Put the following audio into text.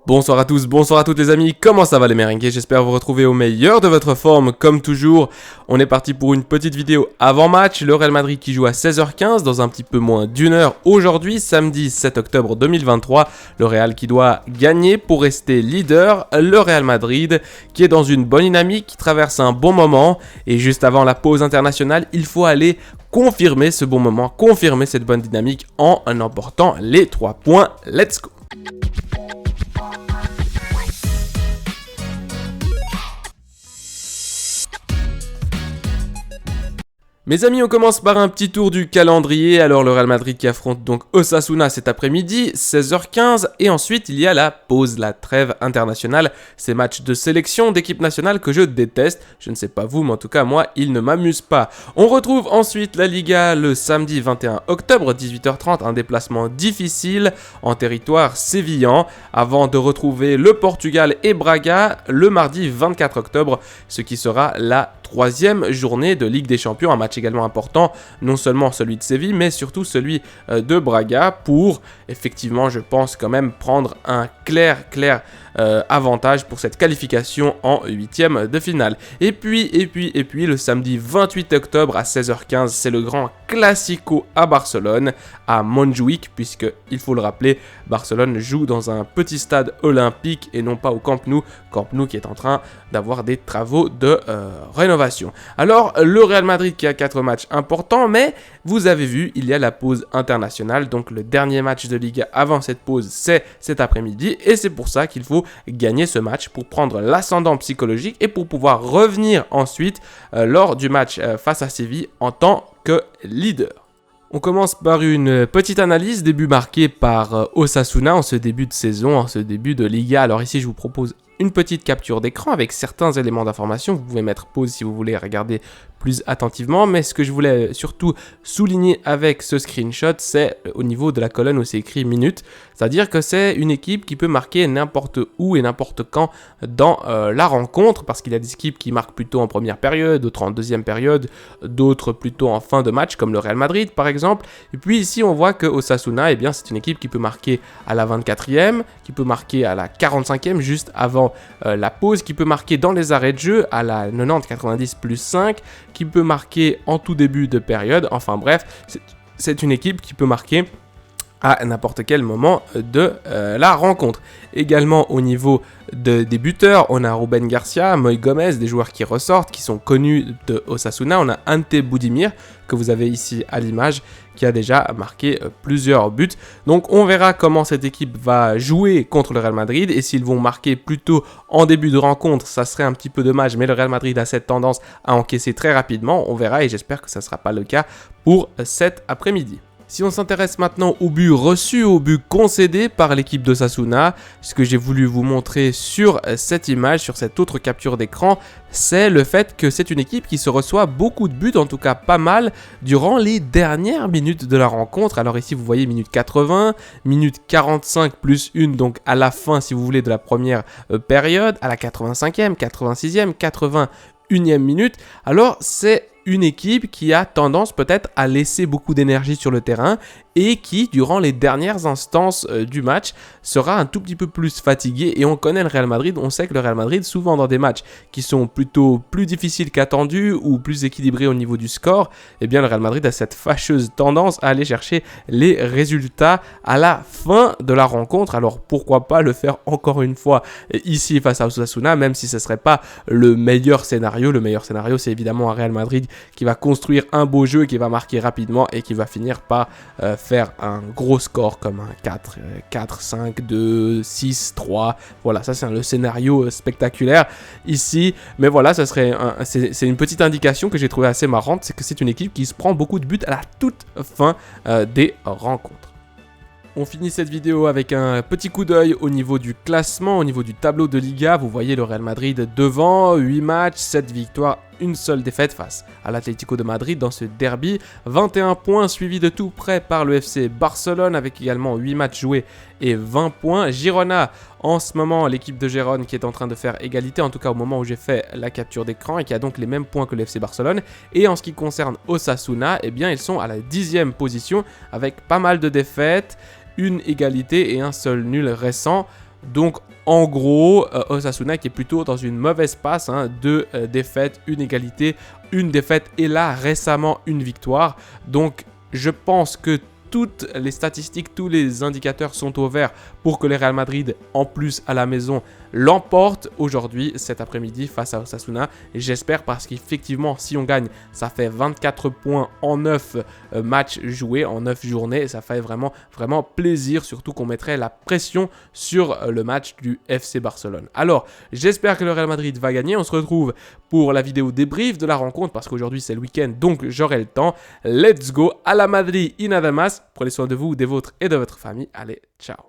Bonsoir à tous, bonsoir à toutes les amis, comment ça va les merengues? J'espère vous retrouver au meilleur de votre forme, comme toujours. On est parti pour une petite vidéo avant-match, le Real Madrid qui joue à 16h15 dans un petit peu moins d'une heure aujourd'hui, samedi 7 octobre 2023. Le Real qui doit gagner pour rester leader, le Real Madrid qui est dans une bonne dynamique, qui traverse un bon moment. Et juste avant la pause internationale, il faut aller confirmer ce bon moment, confirmer cette bonne dynamique en emportant les 3 points. Let's go! Mes amis, on commence par un petit tour du calendrier. Alors le Real Madrid qui affronte donc Osasuna cet après-midi, 16h15. Et ensuite, il y a la pause, la trêve internationale. Ces matchs de sélection d'équipe nationale que je déteste. Je ne sais pas vous, mais en tout cas, moi, ils ne m'amusent pas. On retrouve ensuite la Liga le samedi 21 octobre, 18h30. Un déplacement difficile en territoire sévillan. Avant de retrouver le Portugal et Braga le mardi 24 octobre. Ce qui sera la troisième journée de Ligue des Champions, un match également important, non seulement celui de Séville, mais surtout celui de Braga pour, effectivement, je pense quand même prendre un clair avantage pour cette qualification en huitième de finale. Et puis, le samedi 28 octobre à 16h15, c'est le grand Classico à Barcelone, à Montjuïc, puisque, il faut le rappeler, Barcelone joue dans un petit stade olympique et non pas au Camp Nou qui est en train d'avoir des travaux de rénovation. Alors, le Real Madrid qui a 4 matchs importants, mais vous avez vu, il y a la pause internationale, donc le dernier match de Liga avant cette pause, c'est cet après-midi, et c'est pour ça qu'il faut gagner ce match pour prendre l'ascendant psychologique et pour pouvoir revenir ensuite lors du match face à Séville en tant que leader. On commence par une petite analyse, début marqué par Osasuna en ce début de saison, en ce début de Liga. Alors ici, je vous propose une petite capture d'écran avec certains éléments d'information. Vous pouvez mettre pause si vous voulez regarder plus attentivement, mais ce que je voulais surtout souligner avec ce screenshot, c'est au niveau de la colonne où c'est écrit minutes, c'est-à-dire que c'est une équipe qui peut marquer n'importe où et n'importe quand dans la rencontre, parce qu'il y a des équipes qui marquent plutôt en première période, d'autres en deuxième période, d'autres plutôt en fin de match, comme le Real Madrid par exemple. Et puis ici on voit que Osasuna, eh bien, c'est une équipe qui peut marquer à la 24e, qui peut marquer à la 45e, juste avant la pause, qui peut marquer dans les arrêts de jeu à la 90-90 plus 5, qui peut marquer en tout début de période. Enfin bref, c'est une équipe qui peut marquer à n'importe quel moment de la rencontre. Également au niveau des buteurs, on a Ruben Garcia, Moïse Gomez, des joueurs qui ressortent, qui sont connus de Osasuna. On a Ante Budimir, que vous avez ici à l'image, qui a déjà marqué plusieurs buts. Donc on verra comment cette équipe va jouer contre le Real Madrid, et s'ils vont marquer plutôt en début de rencontre, ça serait un petit peu dommage, mais le Real Madrid a cette tendance à encaisser très rapidement. On verra, et j'espère que ça ne sera pas le cas pour cet après-midi. Si on s'intéresse maintenant au but reçu, au but concédé par l'équipe d'Osasuna, ce que j'ai voulu vous montrer sur cette image, sur cette autre capture d'écran, c'est le fait que c'est une équipe qui se reçoit beaucoup de buts, en tout cas pas mal, durant les dernières minutes de la rencontre. Alors ici vous voyez minute 80, minute 45 plus 1, donc à la fin si vous voulez de la première période, à la 85e, 86e, 81e minute. Alors c'est une équipe qui a tendance peut-être à laisser beaucoup d'énergie sur le terrain et qui, durant les dernières instances du match, sera un tout petit peu plus fatigué. Et on connaît le Real Madrid, on sait que le Real Madrid, souvent dans des matchs qui sont plutôt plus difficiles qu'attendus ou plus équilibrés au niveau du score, eh bien le Real Madrid a cette fâcheuse tendance à aller chercher les résultats à la fin de la rencontre. Alors pourquoi pas le faire encore une fois ici face à Osasuna, même si ce ne serait pas le meilleur scénario. Le meilleur scénario, c'est évidemment un Real Madrid qui va construire un beau jeu, qui va marquer rapidement et qui va finir par faire un gros score comme un 4, 5, 2, 6, 3. Voilà, ça c'est le scénario spectaculaire ici. Mais voilà, ça serait c'est une petite indication que j'ai trouvé assez marrante, c'est que c'est une équipe qui se prend beaucoup de buts à la toute fin des rencontres. On finit cette vidéo avec un petit coup d'œil au niveau du classement, au niveau du tableau de Liga. Vous voyez le Real Madrid devant, 8 matchs, 7 victoires, une seule défaite face à l'Atlético de Madrid dans ce derby. 21 points suivi de tout près par le FC Barcelone avec également 8 matchs joués et 20 points. Girona, en ce moment, l'équipe de Gérone qui est en train de faire égalité, en tout cas au moment où j'ai fait la capture d'écran, et qui a donc les mêmes points que le FC Barcelone. Et en ce qui concerne Osasuna, eh bien ils sont à la 10e position avec pas mal de défaites, une égalité et un seul nul récent. Donc en gros, Osasuna qui est plutôt dans une mauvaise passe, 2 défaites, une égalité, une défaite et là récemment une victoire. Donc je pense que toutes les statistiques, tous les indicateurs sont au vert pour que le Real Madrid, en plus à la maison, l'emporte aujourd'hui, cet après-midi, face à Osasuna. Et j'espère parce qu'effectivement, si on gagne, ça fait 24 points en 9 matchs joués, en 9 journées. Et ça fait vraiment, vraiment plaisir, surtout qu'on mettrait la pression sur le match du FC Barcelone. Alors, j'espère que le Real Madrid va gagner. On se retrouve pour la vidéo débrief de la rencontre parce qu'aujourd'hui, c'est le week-end, donc j'aurai le temps. Let's go, à la Madrid, in Adamas. Prenez soin de vous, des vôtres et de votre famille. Allez, ciao.